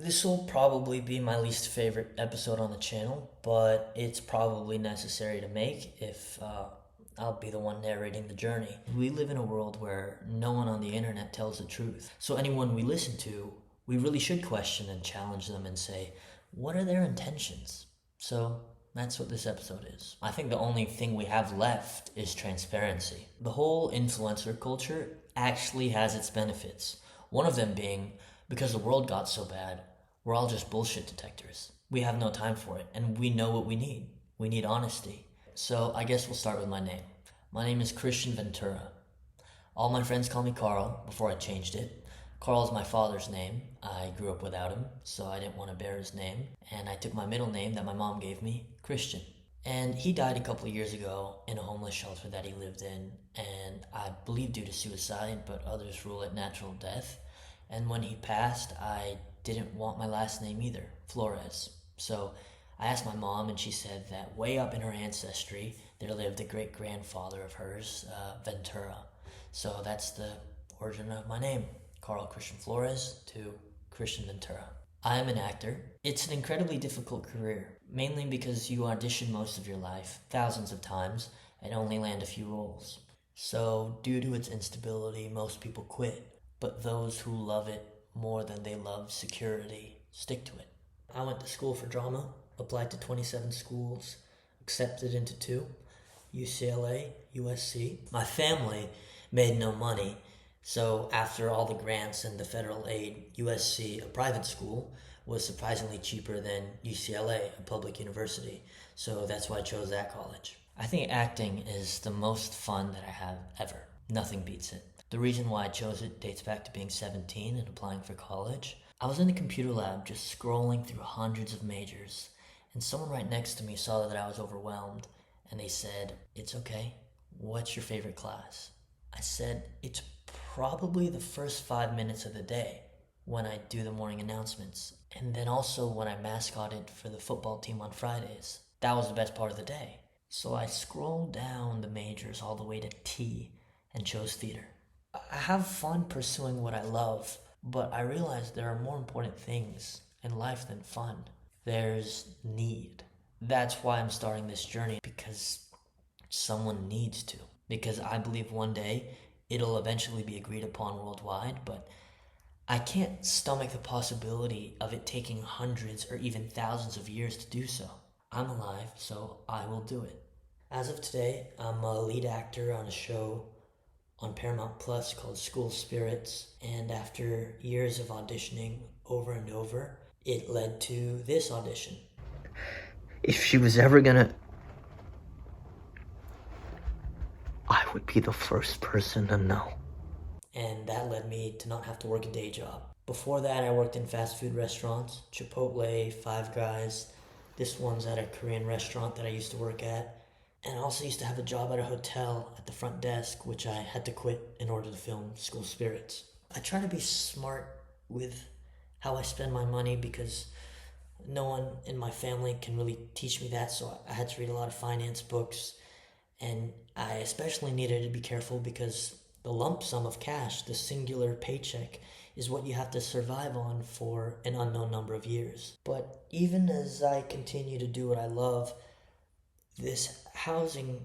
This will probably be my least favorite episode on the channel, but it's probably necessary to make if I'll be the one narrating the journey. We live in a world where no one on the internet tells the truth. So anyone we listen to, we really should question and challenge them and say, what are their intentions? So that's what this episode is. I think the only thing we have left is transparency. The whole influencer culture actually has its benefits. One of them being because the world got so bad, we're all just bullshit detectors. We have no time for it, and we know what we need. We need honesty. So I guess we'll start with my name. My name is Christian Ventura. All my friends call me Carl before I changed it. Carl is my father's name. I grew up without him, so I didn't want to bear his name. And I took my middle name that my mom gave me, Christian. And he died a couple of years ago in a homeless shelter that he lived in, and I believe due to suicide, but others rule it natural death. And when he passed, I didn't want my last name either, Flores. So I asked my mom, and she said that way up in her ancestry, there lived a great-grandfather of hers, Ventura. So that's the origin of my name, Carl Christian Flores to Christian Ventura. I am an actor. It's an incredibly difficult career, mainly because you audition most of your life, thousands of times, and only land a few roles. So due to its instability, most people quit. But those who love it more than they love security stick to it. I went to school for drama, applied to 27 schools, accepted into 2, UCLA, USC. My family made no money, so after all the grants and the federal aid, USC, a private school, was surprisingly cheaper than UCLA, a public university. So that's why I chose that college. I think acting is the most fun that I have ever. Nothing beats it. The reason why I chose it dates back to being 17 and applying for college. I was in the computer lab just scrolling through hundreds of majors, and someone right next to me saw that I was overwhelmed, and they said, "It's okay. What's your favorite class?" I said, "It's probably the first 5 minutes of the day when I do the morning announcements, and then also when I mascotted for the football team on Fridays. That was the best part of the day." So I scrolled down the majors all the way to T and chose theater. I have fun pursuing what I love, but I realize there are more important things in life than fun. There's need. That's why I'm starting this journey, because someone needs to. Because I believe one day it'll eventually be agreed upon worldwide, but I can't stomach the possibility of it taking hundreds or even thousands of years to do so. I'm alive, so I will do it. As of today, I'm a lead actor on a show on Paramount Plus called School Spirits, and after years of auditioning over and over, it led to this audition. If she was ever gonna, I would be the first person to know. And that led me to not have to work a day job. Before that, I worked in fast food restaurants, Chipotle, Five Guys. This one's at a Korean restaurant that I used to work at. And I also used to have a job at a hotel at the front desk, which I had to quit in order to film School Spirits. I try to be smart with how I spend my money because no one in my family can really teach me that, so I had to read a lot of finance books. And I especially needed to be careful because the lump sum of cash, the singular paycheck, is what you have to survive on for an unknown number of years. But even as I continue to do what I love, this housing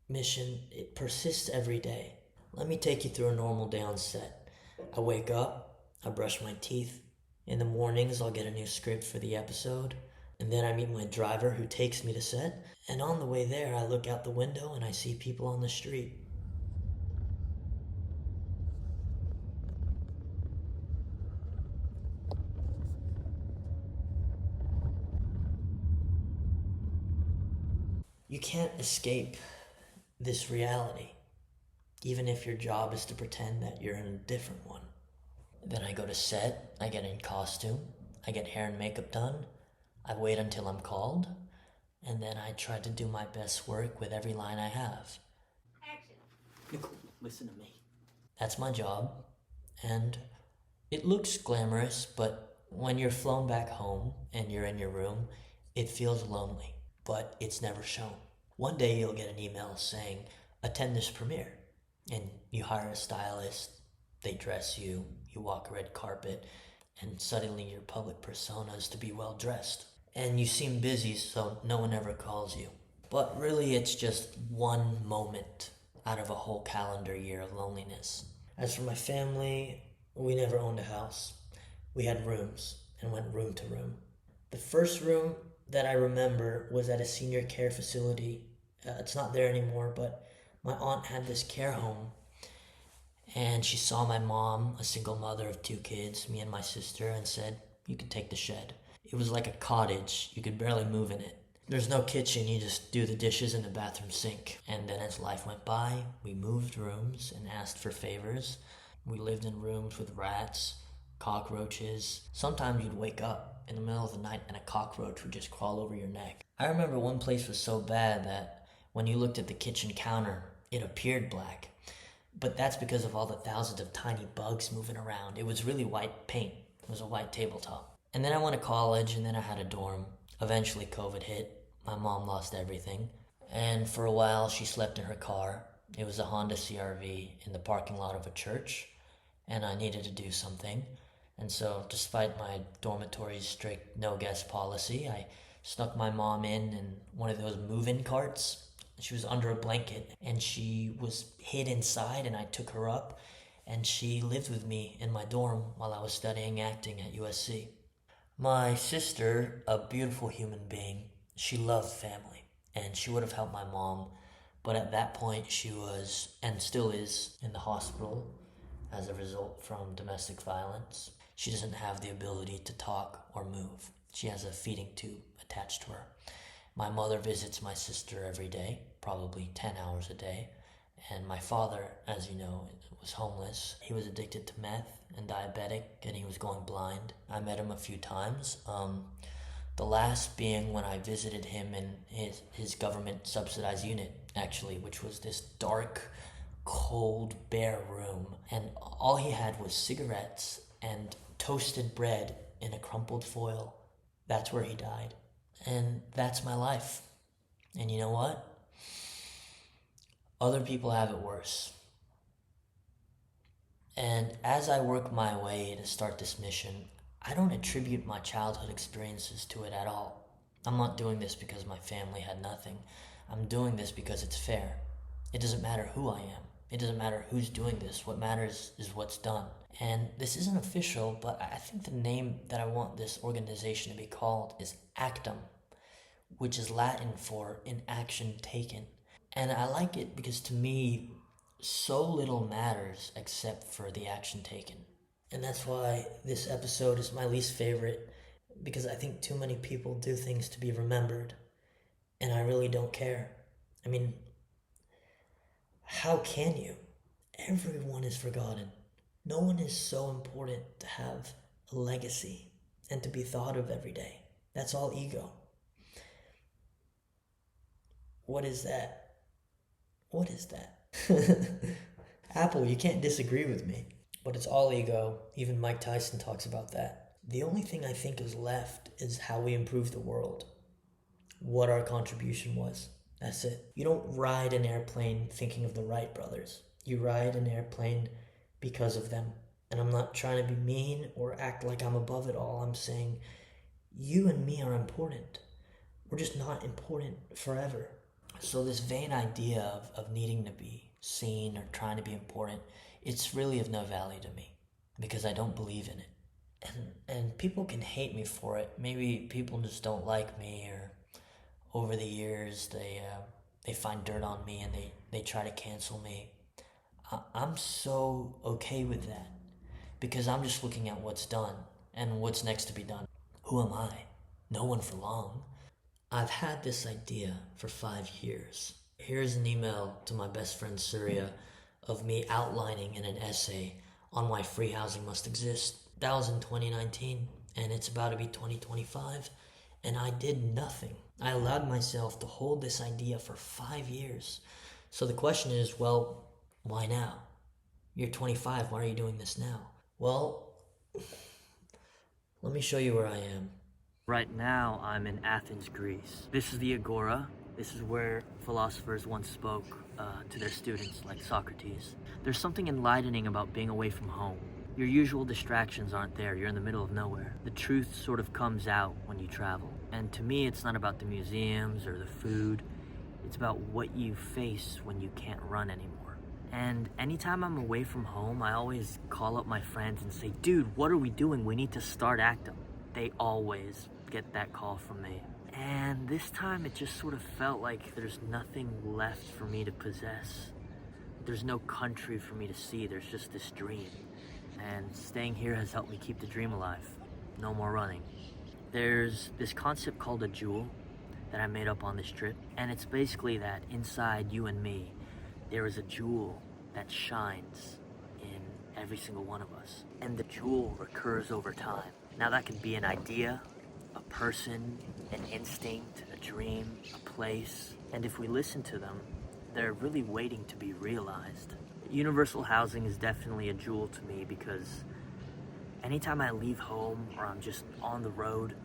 mission, it persists every day. Let me take you through a normal day on set. I wake up, I brush my teeth. In the mornings, I'll get a new script for the episode. And then I meet my driver who takes me to set. And on the way there, I look out the window and I see people on the street. You can't escape this reality, even if your job is to pretend that you're in a different one. Then I go to set, I get in costume, I get hair and makeup done, I wait until I'm called, and then I try to do my best work with every line I have. Action. Nicole, listen to me. That's my job, and it looks glamorous, but when you're flown back home and you're in your room, it feels lonely, but it's never shown. One day you'll get an email saying, attend this premiere, and you hire a stylist, they dress you, you walk a red carpet, and suddenly your public persona is to be well dressed. And you seem busy, so no one ever calls you. But really, it's just one moment out of a whole calendar year of loneliness. As for my family, we never owned a house. We had rooms and went room to room. The first room that I remember was at a senior care facility. It's not there anymore, but my aunt had this care home, and she saw my mom, a single mother of 2 kids, me and my sister, and said, "You can take the shed." It was like a cottage. You could barely move in it. There's no kitchen. You just do the dishes in the bathroom sink. And then as life went by, we moved rooms and asked for favors. We lived in rooms with rats, cockroaches. Sometimes you'd wake up in the middle of the night and a cockroach would just crawl over your neck. I remember one place was so bad that when you looked at the kitchen counter, it appeared black. But that's because of all the thousands of tiny bugs moving around. It was really white paint. It was a white tabletop. And then I went to college, and then I had a dorm. Eventually COVID hit. My mom lost everything. And for a while, she slept in her car. It was a Honda CRV in the parking lot of a church. And I needed to do something. And so, despite my dormitory's strict no-guest policy, I snuck my mom in one of those move-in carts. She was under a blanket, and she was hid inside, and I took her up, and she lived with me in my dorm while I was studying acting at USC. My sister, a beautiful human being, she loved family, and she would have helped my mom, but at that point she was, and still is, in the hospital as a result from domestic violence. She doesn't have the ability to talk or move. She has a feeding tube attached to her. My mother visits my sister every day, probably 10 hours a day. And my father, as you know, was homeless. He was addicted to meth and diabetic, and he was going blind. I met him a few times. The last being when I visited him in his government subsidized unit, actually, which was this dark, cold, bare room. And all he had was cigarettes and toasted bread in a crumpled foil. That's where he died. And that's my life. And you know what? Other people have it worse. And as I work my way to start this mission, I don't attribute my childhood experiences to it at all. I'm not doing this because my family had nothing. I'm doing this because it's fair. It doesn't matter who I am. It doesn't matter who's doing this. What matters is what's done. And this isn't official, but I think the name that I want this organization to be called is Actum, which is Latin for in action taken. And I like it because to me, so little matters except for the action taken. And that's why this episode is my least favorite, because I think too many people do things to be remembered, and I really don't care. I mean, how can you? Everyone is forgotten. No one is so important to have a legacy and to be thought of every day. That's all ego. What is that? What is that? Apple, you can't disagree with me. But it's all ego. Even Mike Tyson talks about that. The only thing I think is left is how we improve the world. What our contribution was. That's it. You don't ride an airplane thinking of the Wright brothers. You ride an airplane because of them. And I'm not trying to be mean or act like I'm above it all. I'm saying you and me are important. We're just not important forever. So this vain idea of needing to be seen or trying to be important, it's really of no value to me because I don't believe in it. And people can hate me for it. Maybe people just don't like me, or over the years they find dirt on me and they try to cancel me. I'm so okay with that because I'm just looking at what's done and what's next to be done. Who am I? No one for long. I've had this idea for 5 years. Here's an email to my best friend Surya of me outlining in an essay on why free housing must exist. That was in 2019, and it's about to be 2025, and I did nothing. I allowed myself to hold this idea for 5 years. So the question is, well, why now? You're 25, why are you doing this now? Well, let me show you where I am. Right now, I'm in Athens, Greece. This is the Agora. This is where philosophers once spoke to their students, like Socrates. There's something enlightening about being away from home. Your usual distractions aren't there. You're in the middle of nowhere. The truth sort of comes out when you travel. And to me, it's not about the museums or the food. It's about what you face when you can't run anymore. And anytime I'm away from home, I always call up my friends and say, dude, what are we doing? We need to start Actum. They always get that call from me. And this time it just sort of felt like there's nothing left for me to possess. There's no country for me to see. There's just this dream. And staying here has helped me keep the dream alive. No more running. There's this concept called a jewel that I made up on this trip. And it's basically that inside you and me, there is a jewel that shines in every single one of us. And the jewel recurs over time. Now that could be an idea, a person, an instinct, a dream, a place. And if we listen to them, they're really waiting to be realized. Universal housing is definitely a jewel to me because anytime I leave home or I'm just on the road,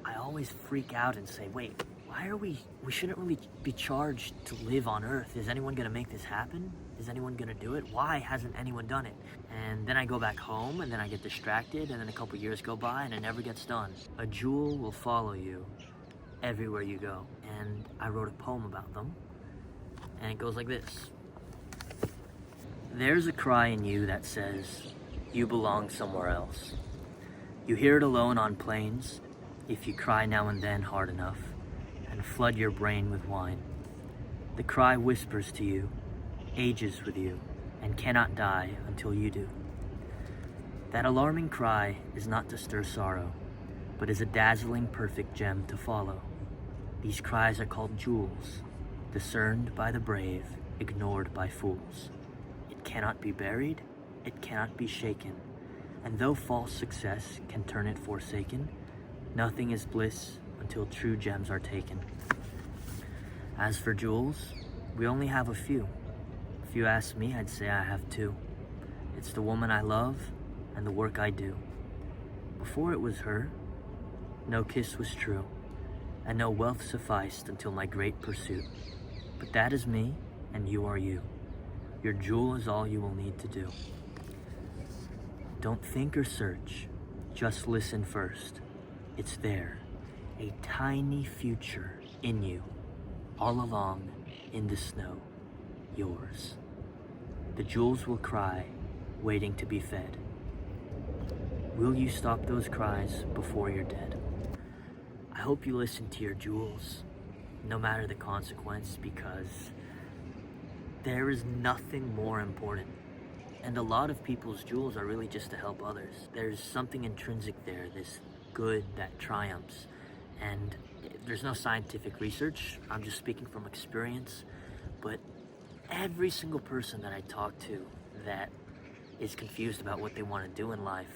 I always freak out and say, wait, why are we shouldn't really be charged to live on Earth. Is anyone gonna make this happen? Is anyone gonna do it? Why hasn't anyone done it? And then I go back home and then I get distracted and then a couple years go by and it never gets done. A jewel will follow you everywhere you go. And I wrote a poem about them and it goes like this. There's a cry in you that says, you belong somewhere else. You hear it alone on planes, if you cry now and then hard enough, and flood your brain with wine. The cry whispers to you, ages with you, and cannot die until you do. That alarming cry is not to stir sorrow, but is a dazzling perfect gem to follow. These cries are called jewels, discerned by the brave, ignored by fools. It cannot be buried, it cannot be shaken, and though false success can turn it forsaken, nothing is bliss until true gems are taken. As for jewels, we only have a few. If you ask me, I'd say I have two. It's the woman I love and the work I do. Before it was her, no kiss was true, and no wealth sufficed until my great pursuit. But that is me, and you are you. Your jewel is all you will need to do. Don't think or search, just listen first. It's there, a tiny future in you, all along in the snow, yours. The jewels will cry, waiting to be fed. Will you stop those cries before you're dead? I hope you listen to your jewels, no matter the consequence, because there is nothing more important. And a lot of people's jewels are really just to help others. There's something intrinsic there, this good that triumphs. And there's no scientific research, I'm just speaking from experience, but every single person that I talk to that is confused about what they want to do in life,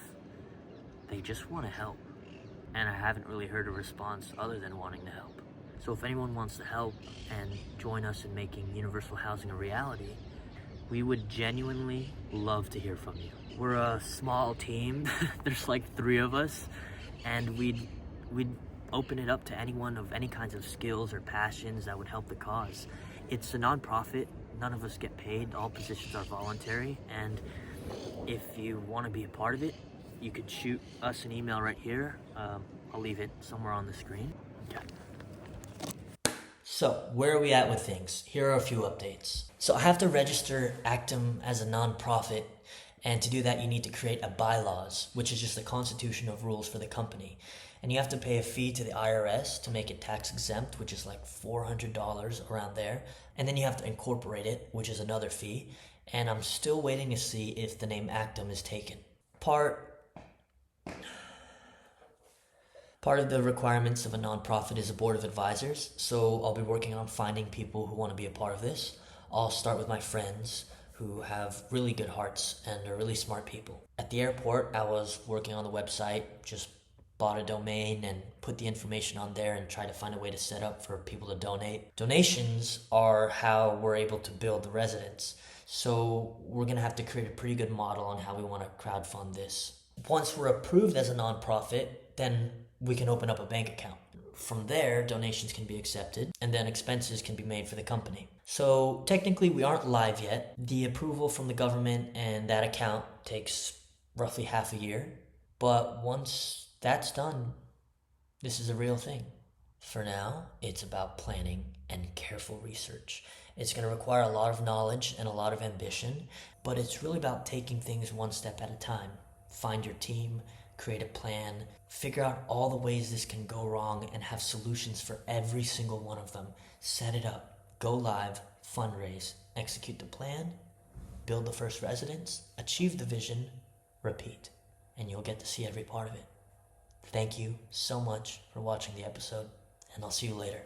they just want to help. And I haven't really heard a response other than wanting to help. So if anyone wants to help and join us in making universal housing a reality, we would genuinely love to hear from you. We're a small team, there's like 3 of us, and we'd open it up to anyone of any kinds of skills or passions that would help the cause. It's a nonprofit, none of us get paid, all positions are voluntary, and if you want to be a part of it, you could shoot us an email right here. I'll leave it somewhere on the screen. Okay. So, where are we at with things? Here are a few updates. So I have to register Actum as a non-profit, and to do that you need to create a bylaws, which is just a constitution of rules for the company. And you have to pay a fee to the IRS to make it tax exempt, which is like $400 around there. And then you have to incorporate it, which is another fee. And I'm still waiting to see if the name Actum is taken. Part of the requirements of a nonprofit is a board of advisors, so I'll be working on finding people who want to be a part of this. I'll start with my friends who have really good hearts and are really smart people. At the airport, I was working on the website, just bought a domain and put the information on there and tried to find a way to set up for people to donate. Donations are how we're able to build the residence, so we're going to have to create a pretty good model on how we want to crowdfund this. Once we're approved as a nonprofit, then we can open up a bank account. From there, donations can be accepted, and then expenses can be made for the company. So technically, we aren't live yet. The approval from the government and that account takes roughly half a year. But once that's done, this is a real thing. For now, it's about planning and careful research. It's going to require a lot of knowledge and a lot of ambition, but it's really about taking things one step at a time. Find your team, create a plan, figure out all the ways this can go wrong, and have solutions for every single one of them. Set it up, go live, fundraise, execute the plan, build the first residence, achieve the vision, repeat, and you'll get to see every part of it. Thank you so much for watching the episode, and I'll see you later.